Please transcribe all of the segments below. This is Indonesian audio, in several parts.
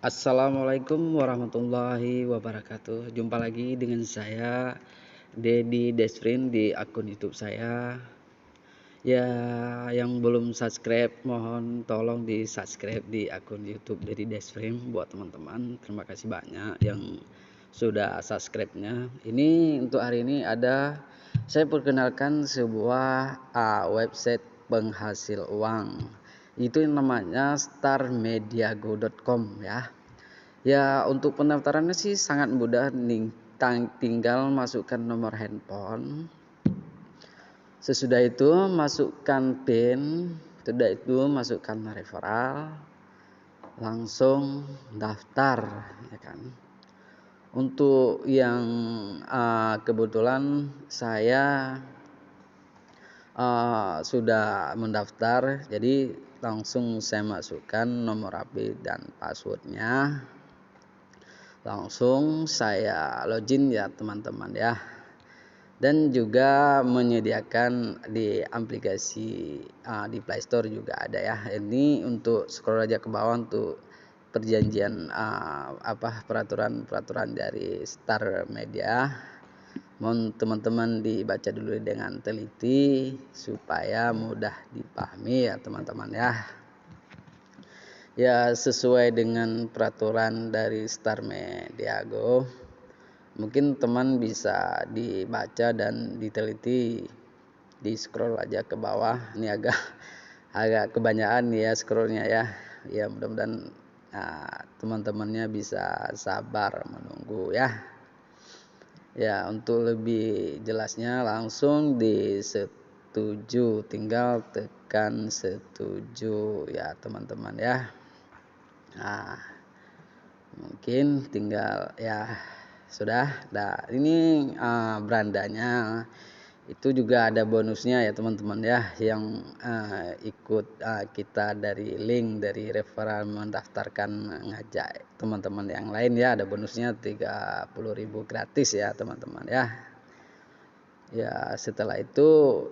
Assalamualaikum warahmatullahi wabarakatuh. Jumpa lagi dengan saya Dedi Desfrin di akun YouTube saya. Ya, yang belum subscribe mohon tolong di subscribe di akun YouTube Dedi Desfrin buat teman-teman. Terima kasih banyak yang sudah subscribe-nya. Ini untuk hari ini saya perkenalkan sebuah website penghasil uang. Itu namanya starmediago.com ya. Ya, untuk pendaftarannya sih sangat mudah, tinggal masukkan nomor handphone. Sesudah itu masukkan PIN, sudah itu masukkan referral, langsung daftar, ya kan. Untuk yang kebetulan saya sudah mendaftar, jadi langsung saya masukkan nomor HP dan passwordnya. Langsung saya login ya teman-teman ya, dan juga menyediakan di aplikasi di Play Store juga ada ya. Ini untuk scroll aja ke bawah untuk perjanjian peraturan dari Star Media. Mohon teman-teman dibaca dulu dengan teliti supaya mudah dipahami ya teman-teman ya. Ya, sesuai dengan peraturan dari Star Mediago, mungkin teman bisa dibaca dan diteliti, di scroll aja ke bawah. Ini agak kebanyakan ya scrollnya ya. Ya, mudah-mudahan teman-temannya bisa sabar menunggu ya. Ya, untuk lebih jelasnya langsung di setuju, tinggal tekan setuju ya teman-teman ya. Nah, mungkin tinggal ya sudah. Nah, ini berandanya itu juga ada bonusnya ya teman-teman ya, yang ikut kita dari link dari referral mendaftarkan, ngajak teman-teman yang lain ya, ada bonusnya 30.000 gratis ya teman-teman ya. Ya, setelah itu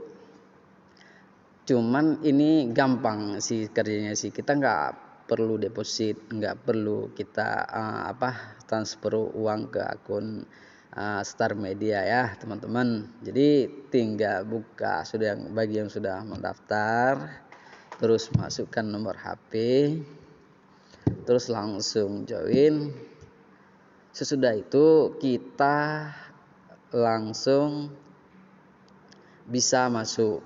cuman ini gampang sih kerjanya sih, kita nggak perlu deposit, nggak perlu kita transfer uang ke akun Star Media ya teman-teman. Jadi tinggal buka, bagi yang sudah mendaftar, terus masukkan nomor HP, terus langsung join. Sesudah itu kita langsung bisa masuk.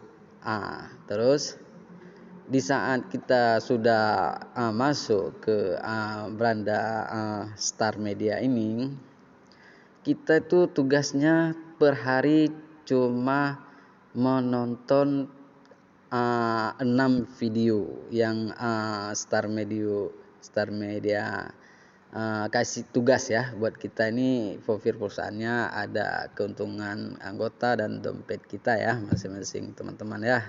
Terus di saat kita sudah masuk ke beranda Star Media ini, kita itu tugasnya per hari cuma menonton 6 video yang Star Media kasih tugas ya buat kita. Ini profil perusahaannya, ada keuntungan anggota dan dompet kita ya masing-masing teman-teman ya.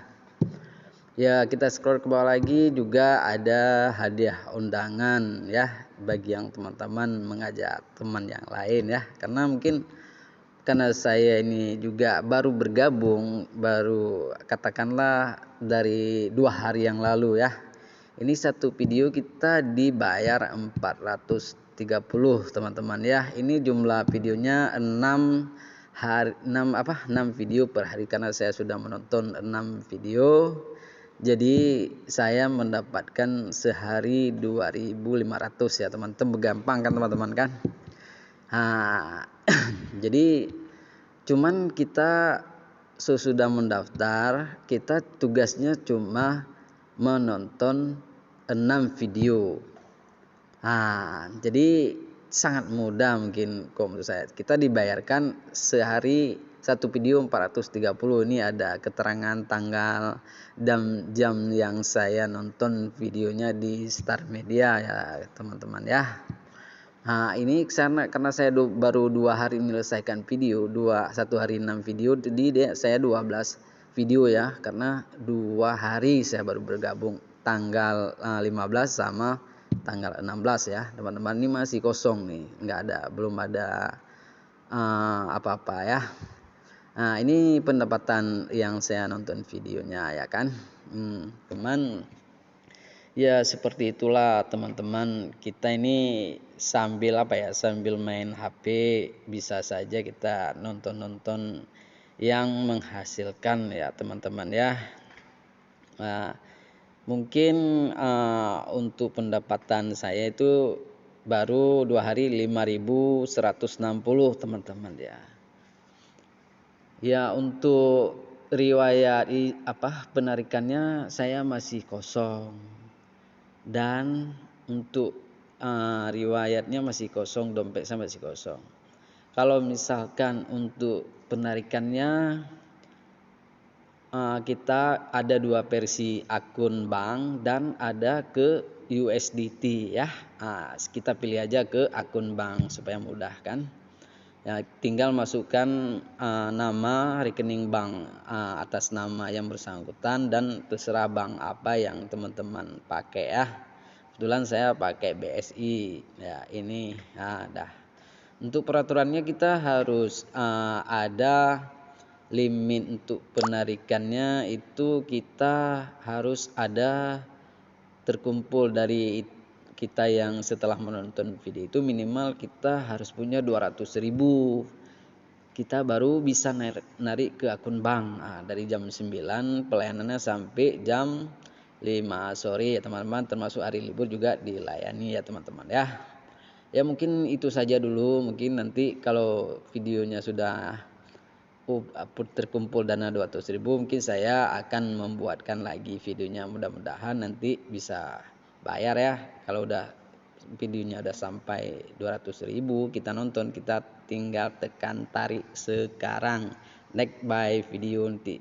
Ya, kita scroll ke bawah lagi juga ada hadiah undangan ya bagi yang teman-teman mengajak teman yang lain ya. Karena saya ini juga baru bergabung, baru katakanlah dari 2 hari yang lalu ya. Ini satu video kita dibayar 430 teman-teman ya. Ini jumlah videonya 6 video per hari, karena saya sudah menonton 6 video. Jadi saya mendapatkan sehari 2.500 ya teman-teman. Gampang kan teman-teman kan. Jadi cuman kita sesudah mendaftar, kita tugasnya cuma menonton 6 video. Jadi sangat mudah mungkin menurut saya. Kita dibayarkan sehari satu video 430. Ini ada keterangan tanggal dan jam yang saya nonton videonya di Star Media ya teman-teman ya. Ini karena saya baru 2 hari menyelesaikan video, satu hari 6 video, jadi saya 12 video ya, karena 2 hari saya baru bergabung, tanggal 15 sama tanggal 16 ya teman-teman. Ini masih kosong nih, belum ada apa-apa ya. Ini pendapatan yang saya nonton videonya ya kan. Cuman Ya seperti itulah teman-teman, kita ini sambil sambil main HP bisa saja kita nonton-nonton yang menghasilkan ya teman-teman ya. Nah, mungkin untuk pendapatan saya itu baru 2 hari 5.160 teman-teman ya. Ya untuk riwayat penarikannya saya masih kosong, dan untuk riwayatnya masih kosong, dompet saya masih kosong. Kalau misalkan untuk penarikannya, kita ada 2 versi akun bank dan ada ke USDT ya. Kita pilih aja ke akun bank supaya mudah kan. Ya, tinggal masukkan nama rekening bank atas nama yang bersangkutan, dan terserah bank apa yang teman-teman pakai ya. Kebetulan saya pakai BSI ya ini. Dah. Untuk peraturannya kita harus ada limit untuk penarikannya, itu kita harus ada terkumpul dari kita yang setelah menonton video itu minimal kita harus punya 200.000, kita baru bisa narik ke akun bank. Dari jam 9 pelayanannya sampai jam 5 sore ya teman-teman, termasuk hari libur juga dilayani ya teman-teman ya. Ya mungkin itu saja dulu, mungkin nanti kalau videonya sudah terkumpul dana 200.000 mungkin saya akan membuatkan lagi videonya, mudah-mudahan nanti bisa bayar ya. Kalau udah videonya udah sampai 200.000 kita nonton, kita tinggal tekan tarik sekarang, like by video nanti